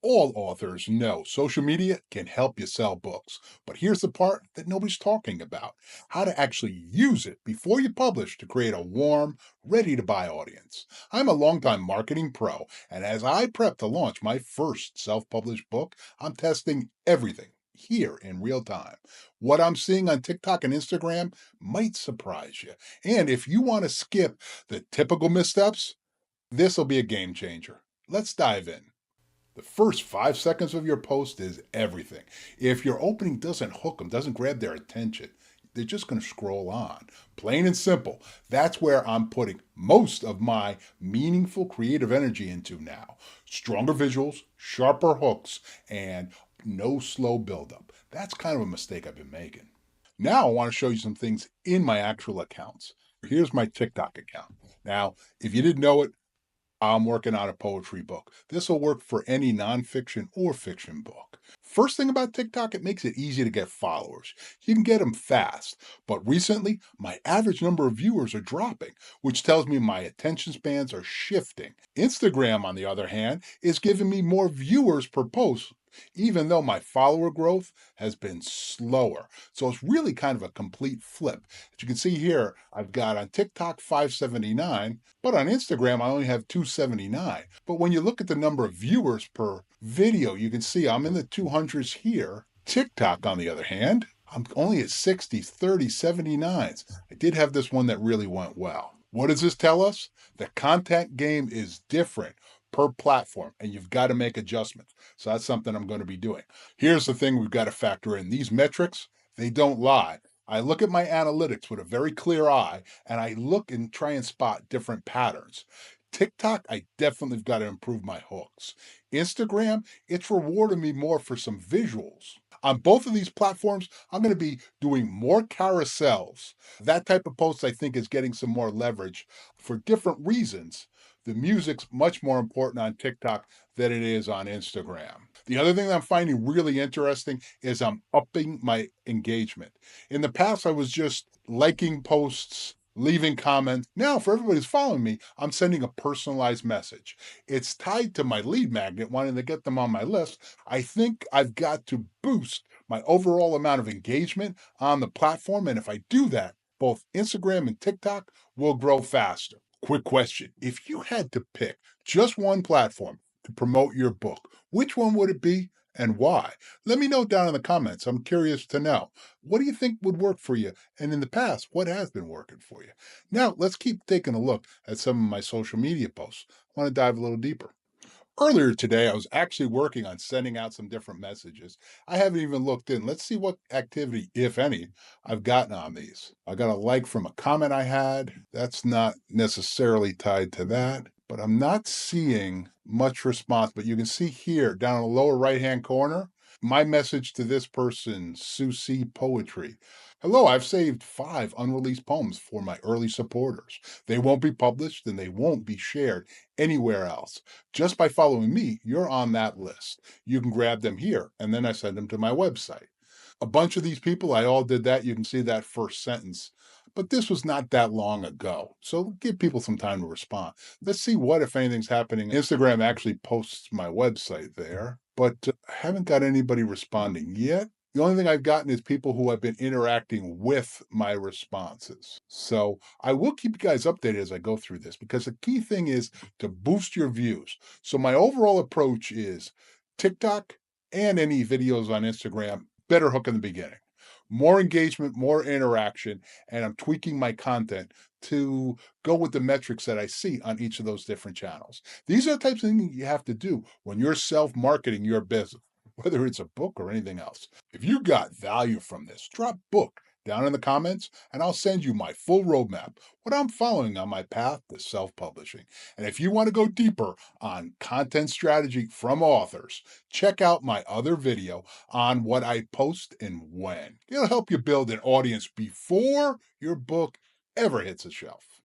All authors know social media can help you sell books, but here's the part that nobody's talking about: how to actually use it before you publish to create a warm, ready to buy audience. I'm a longtime marketing pro, and as I prep to launch my first self published book, I'm testing everything here in real time. What I'm seeing on TikTok and Instagram might surprise you. And if you want to skip the typical missteps, this will be a game changer. Let's dive in. The first 5 seconds of your post is everything. If your opening doesn't hook them, doesn't grab their attention, they're just going to scroll on. Plain and simple. That's where I'm putting most of my meaningful creative energy into now. Stronger visuals, sharper hooks, and no slow buildup. That's kind of a mistake I've been making. Now I want to show you some things in my actual accounts. Here's my TikTok account. Now, if you didn't know it, I'm working on a poetry book. This will work for any nonfiction or fiction book. First thing about TikTok, it makes it easy to get followers. You can get them fast, but recently my average number of viewers are dropping, which tells me my attention spans are shifting. Instagram, on the other hand, is giving me more viewers per post, even though my follower growth has been slower. So it's really kind of a complete flip. As you can see here, I've got on TikTok 579, but on Instagram I only have 279. But when you look at the number of viewers per video, you can see I'm in the 200s here. TikTok, on the other hand, I'm only at 60s, 30s, 79s. I did have this one that really went well. What does this tell us? The content game is different per platform, and you've got to make adjustments. So that's something I'm going to be doing. Here's the thing we've got to factor in. These metrics, they don't lie. I look at my analytics with a very clear eye, and I look and try and spot different patterns. TikTok, I definitely have got to improve my hooks. Instagram, it's rewarding me more for some visuals. On both of these platforms, I'm going to be doing more carousels. That type of post, I think, is getting some more leverage for different reasons. The music's much more important on TikTok than it is on Instagram. The other thing that I'm finding really interesting is I'm upping my engagement. In the past, I was just liking posts, leaving comments. Now, for everybody who's following me, I'm sending a personalized message. It's tied to my lead magnet, wanting to get them on my list. I think I've got to boost my overall amount of engagement on the platform. And if I do that, both Instagram and TikTok will grow faster. Quick question. If you had to pick just one platform to promote your book, which one would it be and why? Let me know down in the comments. I'm curious to know. What do you think would work for you? And in the past, what has been working for you? Now, let's keep taking a look at some of my social media posts. I want to dive a little deeper. Earlier today, I was actually working on sending out some different messages. I haven't even looked in. Let's see what activity, if any, I've gotten on these. I got a like from a comment I had. That's not necessarily tied to that, but I'm not seeing much response. But you can see here down in the lower right-hand corner, my message to this person, Susie Poetry. Hello, I've saved 5 unreleased poems for my early supporters. They won't be published and they won't be shared anywhere else. Just by following me, you're on that list. You can grab them here, and then I send them to my website. A bunch of these people, I all did that. You can see that first sentence. But this was not that long ago. So give people some time to respond. Let's see what, if anything's happening. Instagram actually posts my website there, but I haven't got anybody responding yet. The only thing I've gotten is people who have been interacting with my responses. So I will keep you guys updated as I go through this, because the key thing is to boost your views. So my overall approach is TikTok and any videos on Instagram, better hook in the beginning. More engagement, more interaction, and I'm tweaking my content to go with the metrics that I see on each of those different channels. These are the types of things you have to do when you're self-marketing your business, whether it's a book or anything else. If you got value from this, drop book down in the comments, and I'll send you my full roadmap, what I'm following on my path to self-publishing. And if you want to go deeper on content strategy from authors, check out my other video on what I post and when. It'll help you build an audience before your book ever hits a shelf.